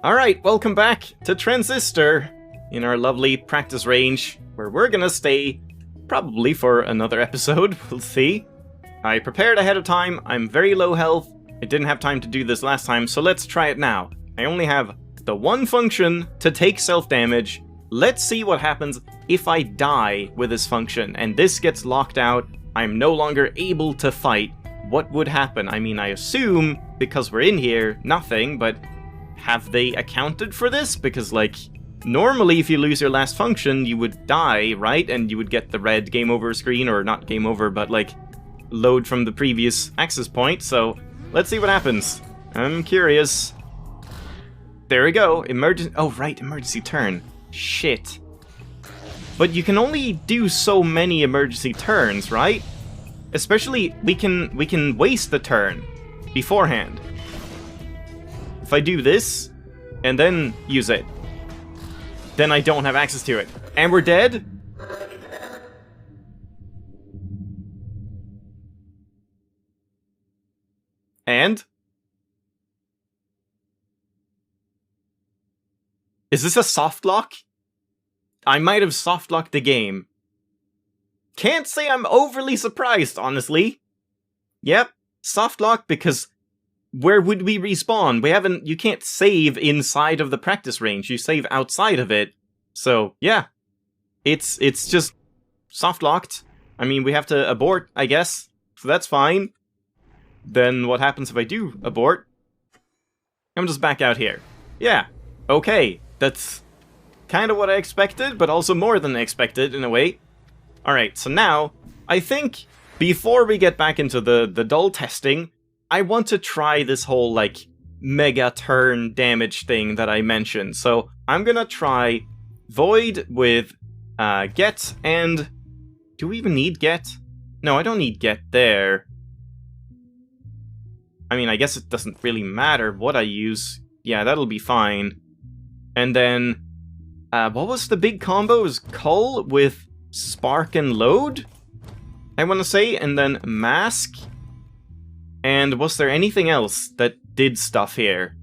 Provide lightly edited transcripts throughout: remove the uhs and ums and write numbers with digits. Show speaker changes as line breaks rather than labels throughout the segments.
Alright, welcome back to Transistor in our lovely practice range, where we're gonna stay probably for another episode, we'll see. I prepared ahead of time, I'm very low health, I didn't have time to do this last time, so let's try it now. I only have the one function to take self-damage. Let's see what happens if I die with this function, and this gets locked out, I'm no longer able to fight. What would happen? I mean, I assume, because we're in here, nothing, but have they accounted for this? Because, like, normally if you lose your last function, you would die, right? And you would get the red game over screen, or not game over, but, like, load from the previous access point, so let's see what happens. I'm curious. There we go, oh right, emergency turn. Shit. But you can only do so many emergency turns, right? Especially, we can waste the turn beforehand. If I do this, and then use it, then I don't have access to it. And we're dead? And? Is this a soft lock? I might have soft locked the game. Can't say I'm overly surprised, honestly. Yep, soft lock, because where would we respawn? You can't save inside of the practice range, you save outside of it. So, yeah. It's just soft locked. I mean, we have to abort, I guess. So that's fine. Then what happens if I do abort? I'm just back out here. Yeah, okay. That's kind of what I expected, but also more than I expected, in a way. Alright, so now, I think, before we get back into the dull testing, I want to try this whole, like, mega turn damage thing that I mentioned. So, I'm gonna try Void with Get, and... do we even need Get? No, I don't need Get there. I mean, I guess it doesn't really matter what I use. Yeah, that'll be fine. And then, what was the big combo? It was Cull with Spark and Load, I want to say, and then Mask. And was there anything else that did stuff here?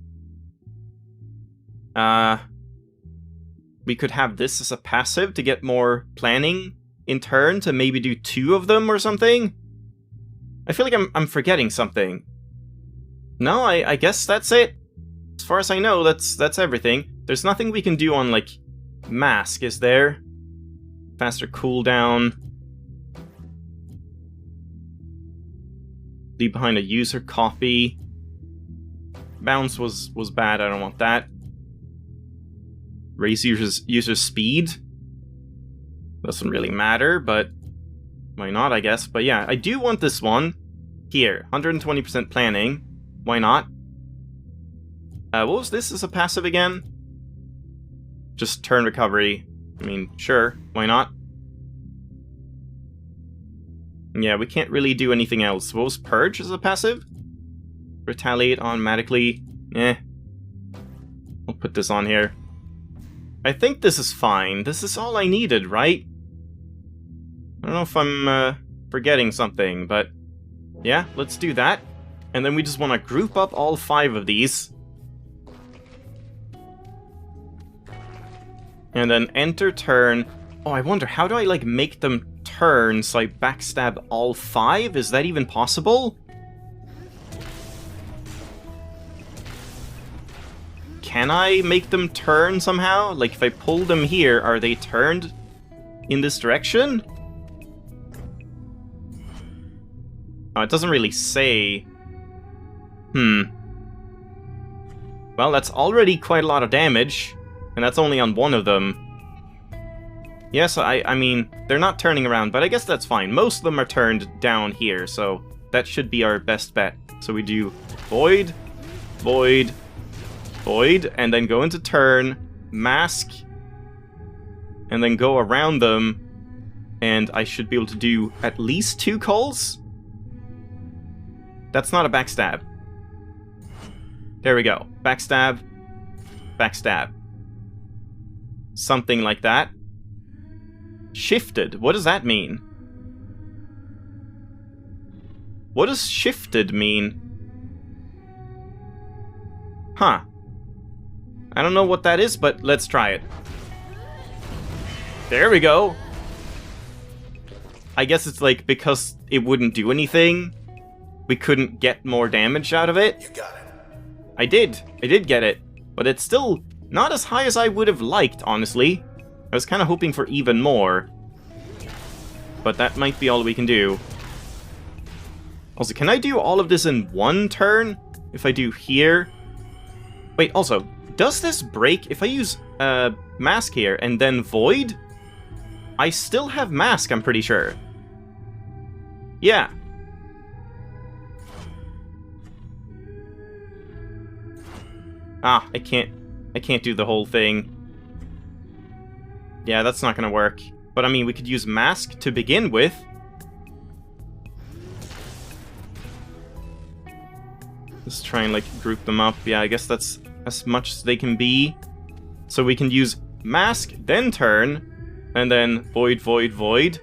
We could have this as a passive to get more planning in turn, to maybe do 2 of them or something? I feel like I'm forgetting something. No, I guess that's it. As far as I know, that's everything. There's nothing we can do on, like, Mask, is there? Faster cooldown. Leave behind a user copy. Bounce was bad, I don't want that. Raise user speed. Doesn't really matter, but why not, I guess. But yeah, I do want this one. Here, 120% planning. Why not? What was this as a passive again? Just turn recovery. I mean, sure, why not? Yeah, we can't really do anything else. What was Purge as a passive? Retaliate automatically. I'll put this on here. I think this is fine. This is all I needed, right? I don't know if I'm forgetting something, but yeah, let's do that. And then we just want to group up all 5 of these. And then enter turn. Oh, I wonder, how do I, like, make them turn so I backstab all 5? Is that even possible? Can I make them turn somehow? Like, if I pull them here, are they turned in this direction? Oh, it doesn't really say. Well, that's already quite a lot of damage. And that's only on one of them. Yes, I mean, they're not turning around, but I guess that's fine. Most of them are turned down here, so that should be our best bet. So we do Void, Void, Void, and then go into turn, Mask, and then go around them, and I should be able to do at least 2 Culls? That's not a backstab. There we go. Backstab, backstab. Something like that. Shifted. What does that mean? What does shifted mean? Huh. I don't know what that is, but let's try it. There we go. I guess it's like because it wouldn't do anything, we couldn't get more damage out of it.
You got it.
I did get it, but it's still not as high as I would have liked, honestly. I was kind of hoping for even more, but that might be all we can do. Also, can I do all of this in one turn? If I do here... Wait, also, does this break if I use Mask here and then Void? I still have Mask, I'm pretty sure. Yeah. Ah, I can't do the whole thing. Yeah, that's not gonna work. But I mean, we could use Mask to begin with. Let's try and, like, group them up. Yeah, I guess that's as much as they can be. So we can use Mask, then turn, and then Void, Void, Void.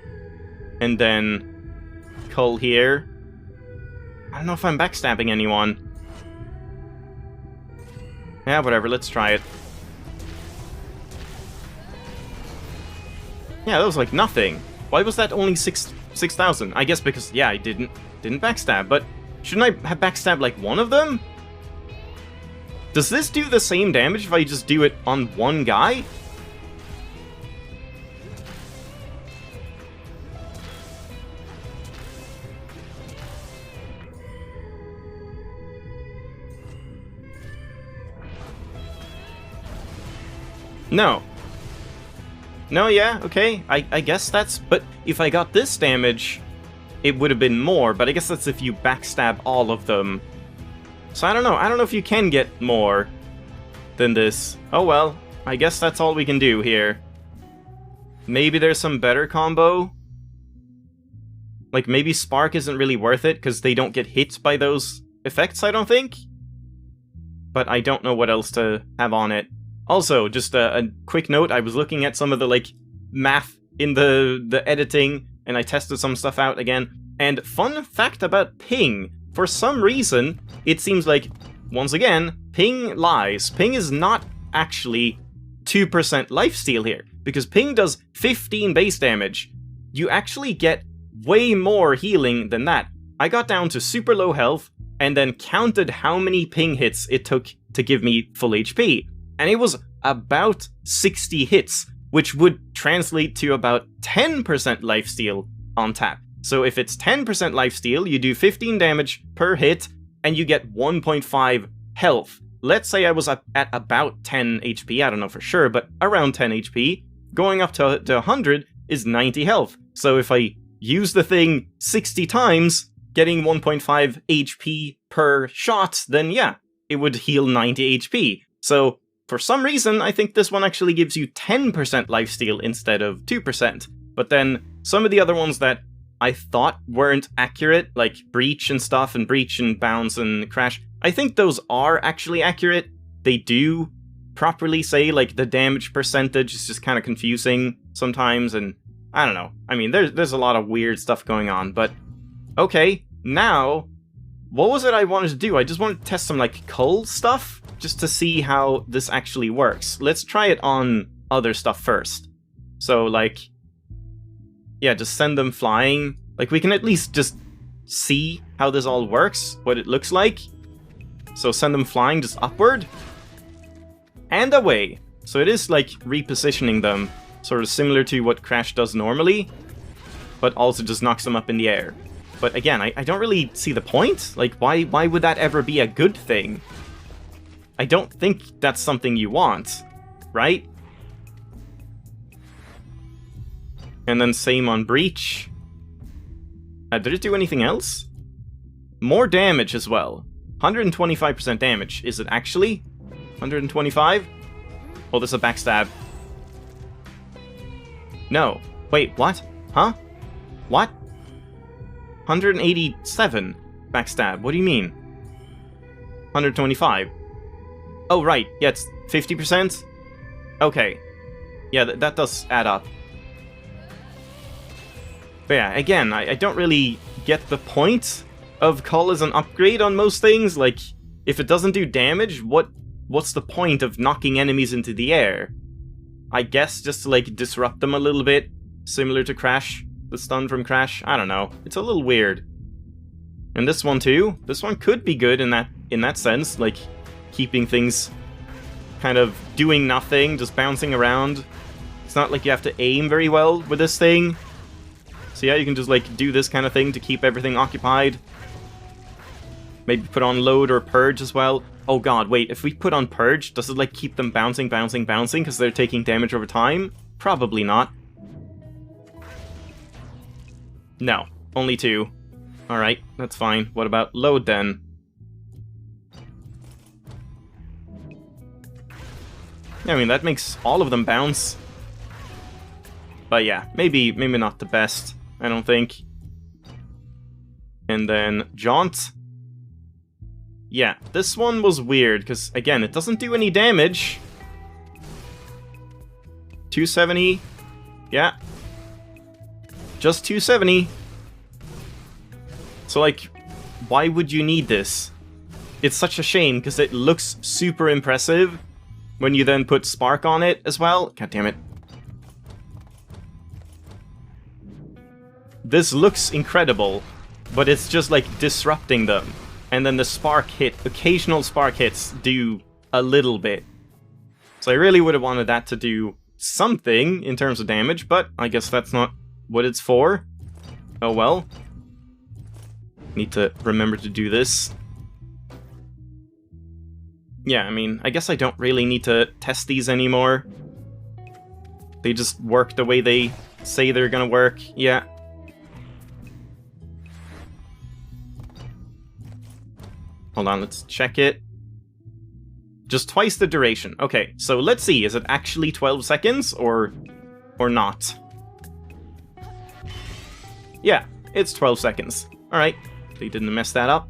And then Cull here. I don't know if I'm backstabbing anyone. Yeah, whatever, let's try it. Yeah, that was like nothing. Why was that only 6,000? I guess because, yeah, I didn't backstab, but shouldn't I have backstabbed like one of them? Does this do the same damage if I just do it on one guy? No. No, yeah, okay. I guess that's... But if I got this damage, it would have been more, but I guess that's if you backstab all of them. So I don't know. I don't know if you can get more than this. Oh well. I guess that's all we can do here. Maybe there's some better combo? Like, maybe Spark isn't really worth it, because they don't get hit by those effects, I don't think? But I don't know what else to have on it. Also, just a quick note, I was looking at some of the, like, math in the editing, and I tested some stuff out again. And fun fact about ping, for some reason, it seems like, once again, ping lies. Ping is not actually 2% lifesteal here, because ping does 15 base damage. You actually get way more healing than that. I got down to super low health, and then counted how many ping hits it took to give me full HP. And it was about 60 hits, which would translate to about 10% lifesteal on tap. So if it's 10% lifesteal, you do 15 damage per hit, and you get 1.5 health. Let's say I was at about 10 HP, I don't know for sure, but around 10 HP. Going up to 100 is 90 health. So if I use the thing 60 times, getting 1.5 HP per shot, then yeah, it would heal 90 HP. So for some reason, I think this one actually gives you 10% lifesteal instead of 2%. But then some of the other ones that I thought weren't accurate, like Breach and stuff, and Breach and Bounce and Crash, I think those are actually accurate. They do properly say, like, the damage percentage is just kind of confusing sometimes, and I don't know. I mean, there's a lot of weird stuff going on, but okay, now, what was it I wanted to do? I just wanted to test some, like, Cull stuff, just to see how this actually works. Let's try it on other stuff first. So, like, yeah, just send them flying. Like, we can at least just see how this all works, what it looks like. So send them flying just upward. And away. So it is, like, repositioning them, sort of similar to what Crash does normally, but also just knocks them up in the air. But again, I don't really see the point. Like, why would that ever be a good thing? I don't think that's something you want, right? And then same on Breach. Did it do anything else? More damage as well. 125% damage. Is it actually 125? Oh, there's a backstab. No. Wait, what? Huh? What? 187 backstab. What do you mean? 125. Oh, right. Yeah, it's 50%? Okay. Yeah, that does add up. But yeah, again, I don't really get the point of Cull as an upgrade on most things. Like, if it doesn't do damage, what what's the point of knocking enemies into the air? I guess just to, like, disrupt them a little bit, similar to Crash, the stun from Crash. I don't know. It's a little weird. And this one too. This one could be good in that sense, like keeping things kind of doing nothing, just bouncing around. It's not like you have to aim very well with this thing. So yeah, you can just like do this kind of thing to keep everything occupied. Maybe put on Load or Purge as well. Oh god, wait, if we put on Purge, does it like keep them bouncing because they're taking damage over time? Probably not. No, only 2. Alright, that's fine. What about Load then? I mean, that makes all of them bounce. But yeah, maybe not the best, I don't think. And then Jaunt. Yeah, this one was weird, because again, it doesn't do any damage. 270. Yeah. Just 270. So, like, why would you need this? It's such a shame, because it looks super impressive when you then put Spark on it as well. God damn it. This looks incredible, but it's just, like, disrupting them. And then the Spark hit, occasional Spark hits do a little bit. So I really would have wanted that to do something in terms of damage, but I guess that's not what it's for. Oh well. Need to remember to do this. Yeah, I mean, I guess I don't really need to test these anymore. They just work the way they say they're gonna work. Yeah. Hold on, let's check it. Just twice the duration. Okay, so let's see. Is it actually 12 seconds or not? Yeah, it's 12 seconds. Alright, they didn't mess that up.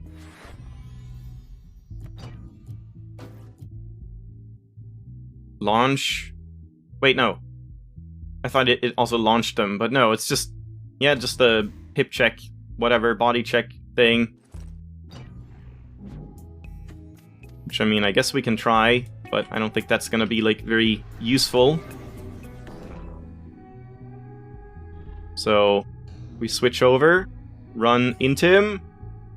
Launch. Wait, no. I thought it also launched them, but no, it's just... Yeah, just the hip check, whatever, body check thing. Which, I mean, I guess we can try, but I don't think that's gonna be, like, very useful. So, we switch over, run into him,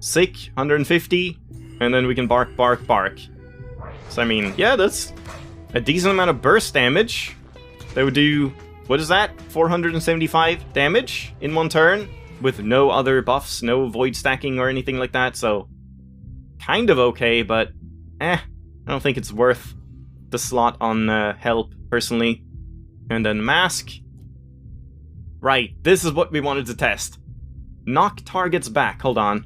sick, 150, and then we can bark, bark, bark. So, I mean, yeah, that's a decent amount of burst damage. That would do, what is that? 475 damage in one turn, with no other buffs, no void stacking or anything like that, so kind of okay, but I don't think it's worth the slot on help, personally. And then Mask. Right, this is what we wanted to test. Knock targets back, hold on.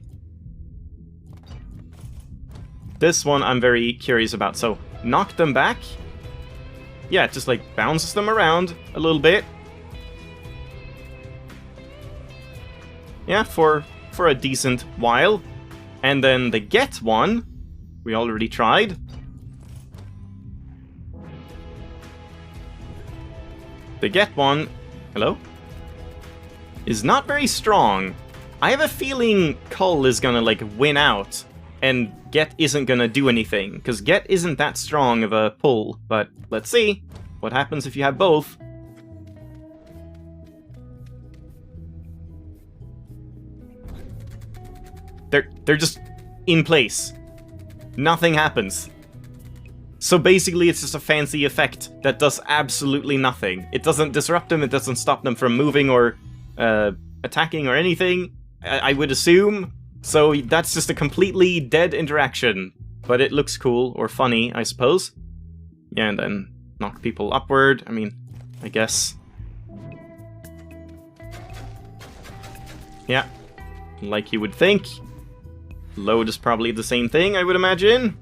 This one I'm very curious about, so knock them back. Yeah, it just like bounces them around a little bit. Yeah, for a decent while. And then the get one, we already tried. The get one, hello? Is not very strong. I have a feeling Cull is gonna like win out, and get isn't gonna do anything, because get isn't that strong of a pull, but let's see what happens if you have both. They're just in place. Nothing happens. So basically it's just a fancy effect that does absolutely nothing. It doesn't disrupt them, it doesn't stop them from moving or attacking or anything, I would assume. So that's just a completely dead interaction. But it looks cool, or funny, I suppose. Yeah, and then knock people upward, I mean, I guess. Yeah, like you would think. Load is probably the same thing, I would imagine.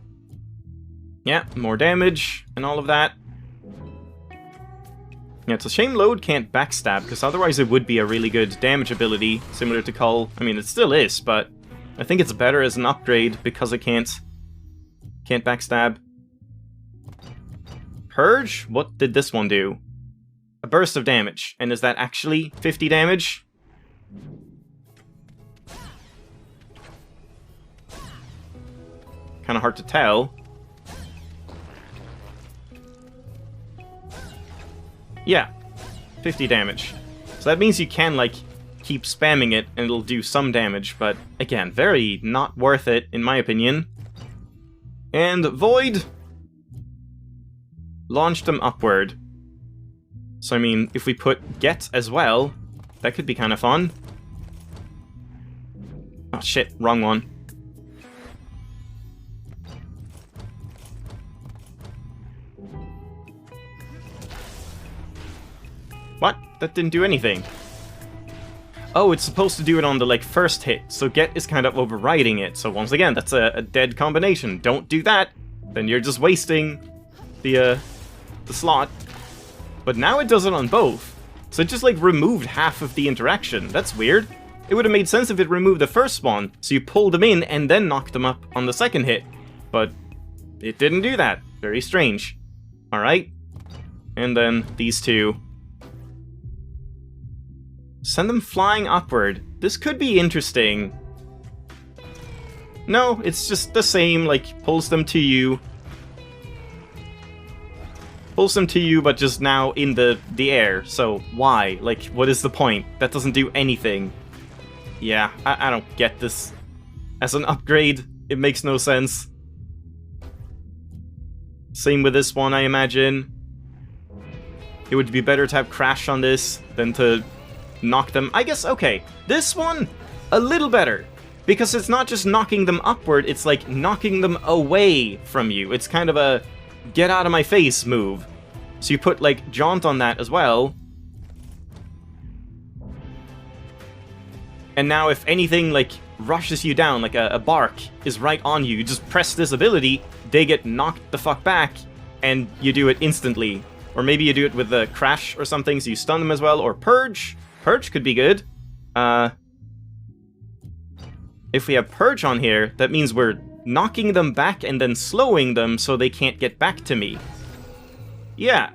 Yeah, more damage and all of that. Yeah, it's a shame Load can't backstab, because otherwise it would be a really good damage ability, similar to Cull. I mean, it still is, but I think it's better as an upgrade because it can't backstab. Purge? What did this one do? A burst of damage. And is that actually 50 damage? Kinda hard to tell. Yeah, 50 damage. So that means you can, like, keep spamming it and it'll do some damage, but again, very not worth it, in my opinion. And Void launched them upward. So, I mean, if we put Get as well, that could be kind of fun. Oh shit, wrong one. What? That didn't do anything. Oh, it's supposed to do it on the, like, first hit, so Get is kind of overriding it. So once again, that's a dead combination. Don't do that, then you're just wasting the slot. But now it does it on both. So it just, like, removed half of the interaction. That's weird. It would have made sense if it removed the first one, so you pulled them in and then knocked them up on the second hit. But it didn't do that. Very strange. Alright. And then these two. Send them flying upward. This could be interesting. No, it's just the same, like, pulls them to you. Pulls them to you, but just now in the air. So, why? Like, what is the point? That doesn't do anything. Yeah, I don't get this. As an upgrade, it makes no sense. Same with this one, I imagine. It would be better to have Crash on this than to knock them. I guess, okay, this one, a little better. Because it's not just knocking them upward, it's like knocking them away from you. It's kind of a get out of my face move. So you put, like, Jaunt on that as well. And now if anything, like, rushes you down, like a bark is right on you, you just press this ability, they get knocked the fuck back, and you do it instantly. Or maybe you do it with the Crash or something, so you stun them as well, or Purge. Purge could be good. If we have Purge on here, that means we're knocking them back and then slowing them so they can't get back to me. Yeah,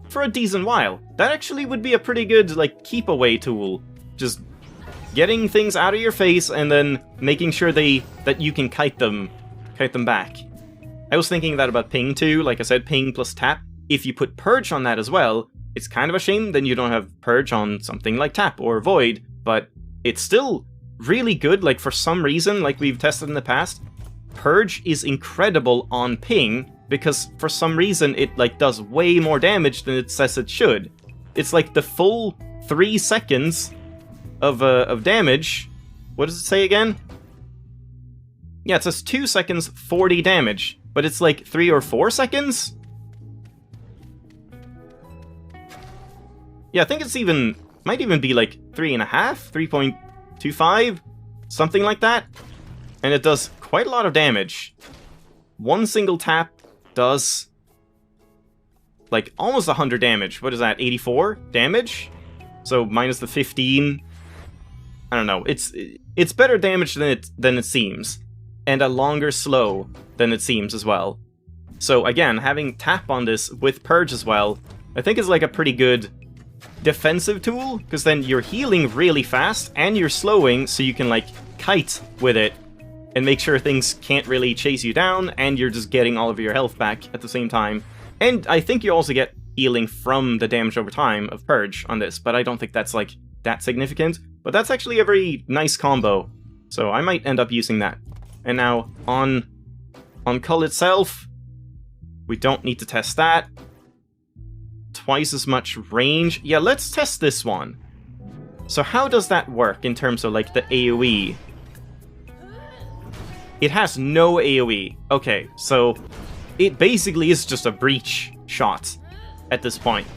for a decent while. That actually would be a pretty good, like, keep-away tool. Just getting things out of your face and then making sure that you can kite them back. I was thinking that about Ping too, like I said, Ping plus Tap. If you put Purge on that as well, it's kind of a shame then you don't have Purge on something like Tap or Void, but it's still really good, like for some reason, like we've tested in the past. Purge is incredible on Ping, because for some reason it, like, does way more damage than it says it should. It's like the full 3 seconds of damage. What does it say again? Yeah, it says 2 seconds, 40 damage, but it's like 3 or 4 seconds? Yeah, I think it's might even be like 3.5, 3.25, something like that. And it does quite a lot of damage. One single tap does, like, almost 100 damage. What is that, 84 damage? So minus the 15. I don't know. It's better damage than it seems, and a longer slow than it seems as well. So again, having Tap on this with Purge as well, I think is like a pretty good defensive tool, because then you're healing really fast and you're slowing, so you can, like, kite with it and make sure things can't really chase you down, and you're just getting all of your health back at the same time. And I think you also get healing from the damage over time of Purge on this, but I don't think that's, like, that significant. But that's actually a very nice combo, so I might end up using that. And now, on Cull itself, we don't need to test that. Twice as much range. Yeah, let's test this one. So how does that work in terms of, like, the AoE? It has no AoE. Okay, so it basically is just a breach shot at this point.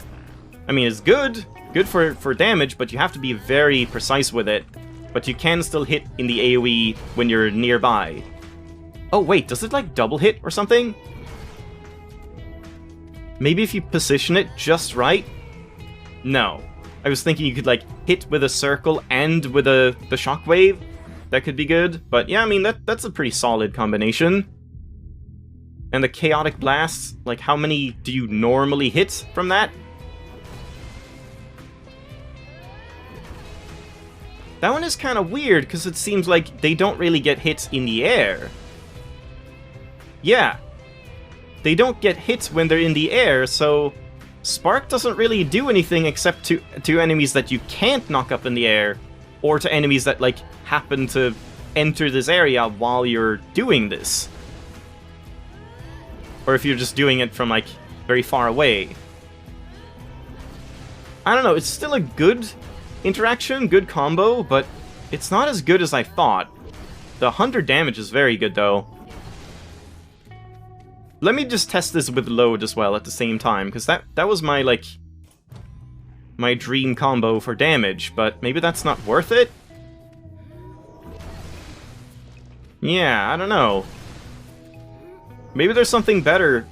I mean, it's good for damage, but you have to be very precise with it. But you can still hit in the AoE when you're nearby. Oh wait, does it, like, double hit or something? Maybe if you position it just right? No. I was thinking you could, like, hit with a circle and with the shockwave. That could be good. But yeah, I mean, that's a pretty solid combination. And the Chaotic Blasts, like, how many do you normally hit from that? That one is kind of weird, because it seems like they don't really get hits in the air. Yeah. They don't get hits when they're in the air, so Spark doesn't really do anything except to enemies that you can't knock up in the air, or to enemies that, like, happen to enter this area while you're doing this. Or if you're just doing it from, like, very far away. I don't know, it's still a good interaction, good combo, but it's not as good as I thought. The 100 damage is very good, though. Let me just test this with load as well at the same time, because that was my, like, my dream combo for damage, but maybe that's not worth it? Yeah, I don't know. Maybe there's something better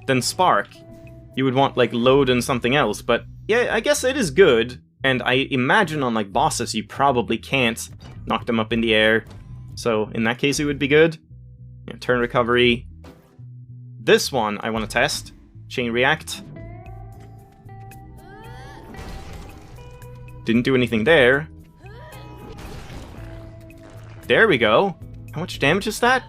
than Spark. You would want, like, load and something else, but yeah, I guess it is good, and I imagine on, like, bosses you probably can't knock them up in the air, so in that case it would be good. Yeah, turn recovery. This one I want to test. Chain react. Didn't do anything there. There we go. How much damage is that?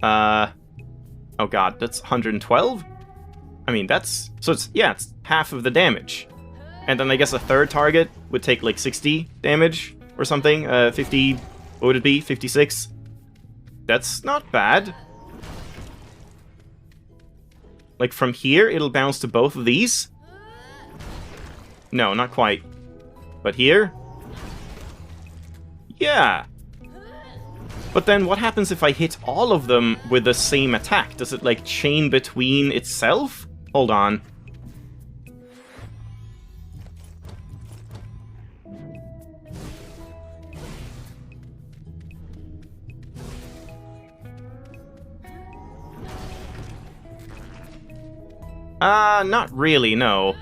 Oh god, that's 112? I mean, that's... So it's, yeah, it's half of the damage. And then I guess a third target would take like 60 damage or something. 50... What would it be? 56? That's not bad. Like, from here, it'll bounce to both of these? No, not quite. But here? Yeah. But then what happens if I hit all of them with the same attack? Does it, like, chain between itself? Hold on. Not really, no.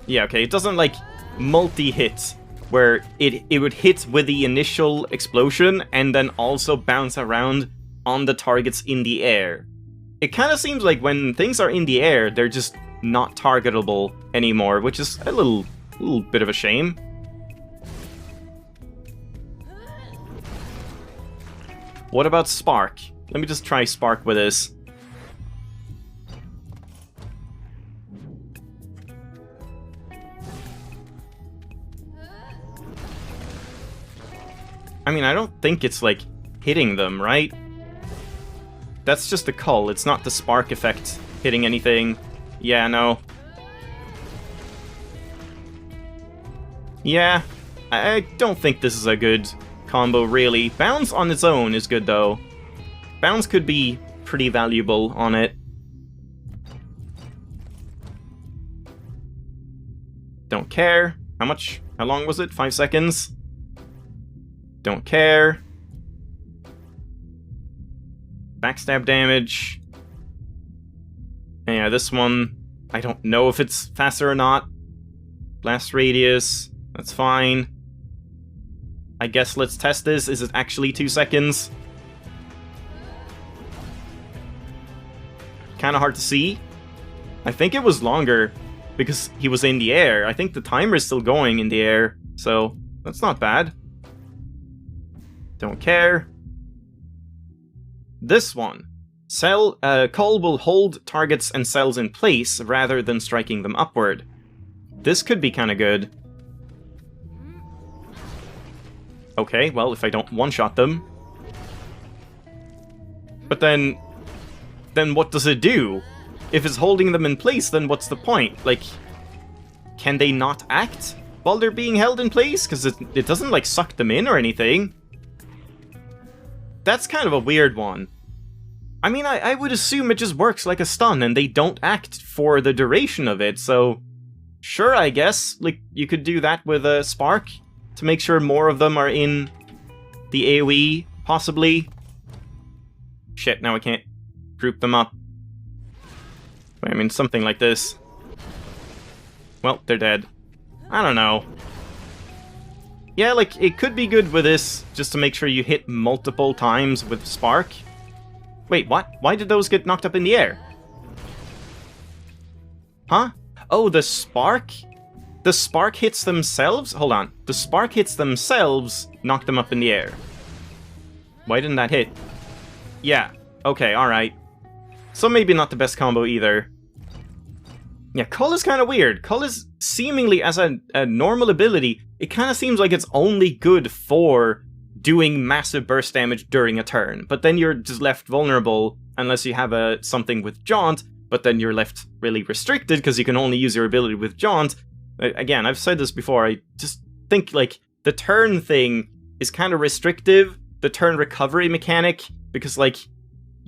Yeah, okay, it doesn't, like, multi-hit, where it would hit with the initial explosion and then also bounce around on the targets in the air. It kind of seems like when things are in the air, they're just not targetable anymore, which is a little bit of a shame. What about Spark? Let me just try Spark with this. I mean, I don't think it's, like, hitting them, right? That's just the Cull, it's not the Spark effect hitting anything. Yeah, no. Yeah, I don't think this is a good combo, really. Bounce on its own is good, though. Bounce could be pretty valuable on it. Don't care. How long was it? 5 seconds? Don't care. Backstab damage. And yeah, this one, I don't know if it's faster or not. Blast radius, that's fine. I guess let's test this. Is it actually 2 seconds? Kinda hard to see. I think it was longer because he was in the air. I think the timer is still going in the air, so that's not bad. Don't care. This one. Cull will hold targets and cells in place rather than striking them upward. This could be kinda good. Okay, well, if I don't one-shot them... But then what does it do? If it's holding them in place, then what's the point? Like, can they not act while they're being held in place? Because it doesn't, like, suck them in or anything. That's kind of a weird one. I mean, I would assume it just works like a stun and they don't act for the duration of it, so... Sure, I guess. Like, you could do that with a Spark to make sure more of them are in the AoE, possibly. Shit, now I can't group them up. I mean, something like this. Well, they're dead. I don't know. Yeah, like, it could be good with this, just to make sure you hit multiple times with Spark. Wait, what? Why did those get knocked up in the air? Huh? Oh, the Spark? The Spark hits themselves? Hold on. The Spark hits themselves, knock them up in the air. Why didn't that hit? Yeah. Okay, alright. So maybe not the best combo either. Yeah, Cull is kind of weird. Cull is seemingly, as a normal ability, it kind of seems like it's only good for doing massive burst damage during a turn. But then you're just left vulnerable unless you have something with Jaunt, but then you're left really restricted because you can only use your ability with Jaunt. Again, I've said this before, I just think, like, the turn thing is kind of restrictive, the turn recovery mechanic, because, like,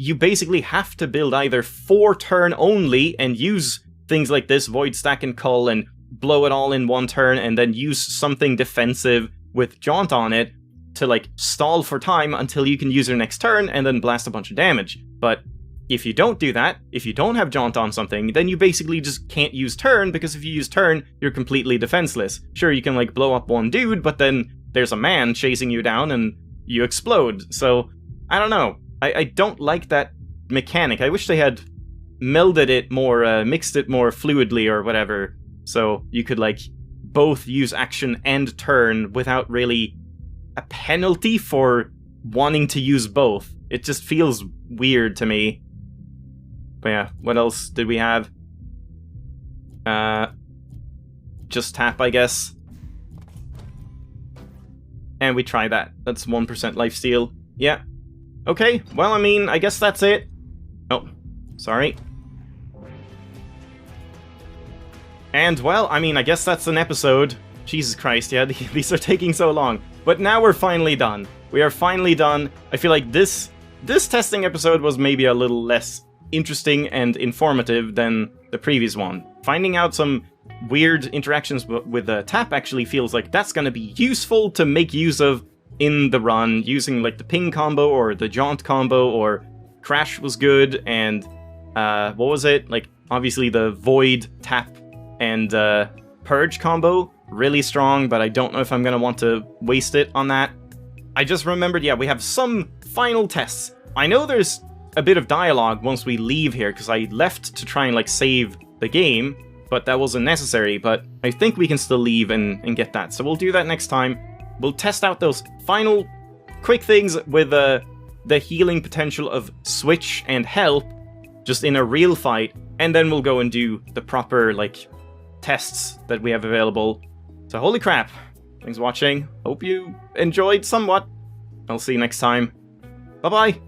you basically have to build either for turn only and use things like this, Void Stack and Cull, and blow it all in one turn, and then use something defensive with Jaunt on it to, like, stall for time until you can use your next turn and then blast a bunch of damage. But if you don't do that, if you don't have Jaunt on something, then you basically just can't use turn, because if you use turn, you're completely defenseless. Sure, you can, like, blow up one dude, but then there's a man chasing you down and you explode. So, I don't know. I don't like that mechanic. I wish they had melded it more, mixed it more fluidly or whatever, so you could, like, both use action and turn without really a penalty for wanting to use both. It just feels weird to me. But yeah, what else did we have? Just tap, I guess. And we try that. That's 1% lifesteal. Yeah. Okay, well, I mean, I guess that's it. Oh, sorry. And, well, I mean, I guess that's an episode. Jesus Christ, yeah, these are taking so long. But now we're finally done. We are finally done. I feel like this testing episode was maybe a little less interesting and informative than the previous one. Finding out some weird interactions with the tap actually feels like that's going to be useful to make use of in the run, using, like, the ping combo or the Jaunt combo, or Crash was good, and what was it? Like, obviously the Void, Tap, and Purge combo, really strong, but I don't know if I'm going to want to waste it on that. I just remembered, yeah, we have some final tests. I know there's a bit of dialogue once we leave here, because I left to try and, like, save the game, but that wasn't necessary, but I think we can still leave and get that. So we'll do that next time. We'll test out those final quick things with the healing potential of Switch and Help, just in a real fight, and then we'll go and do the proper, like, tests that we have available. So holy crap, thanks for watching, hope you enjoyed somewhat. I'll see you next time, bye bye!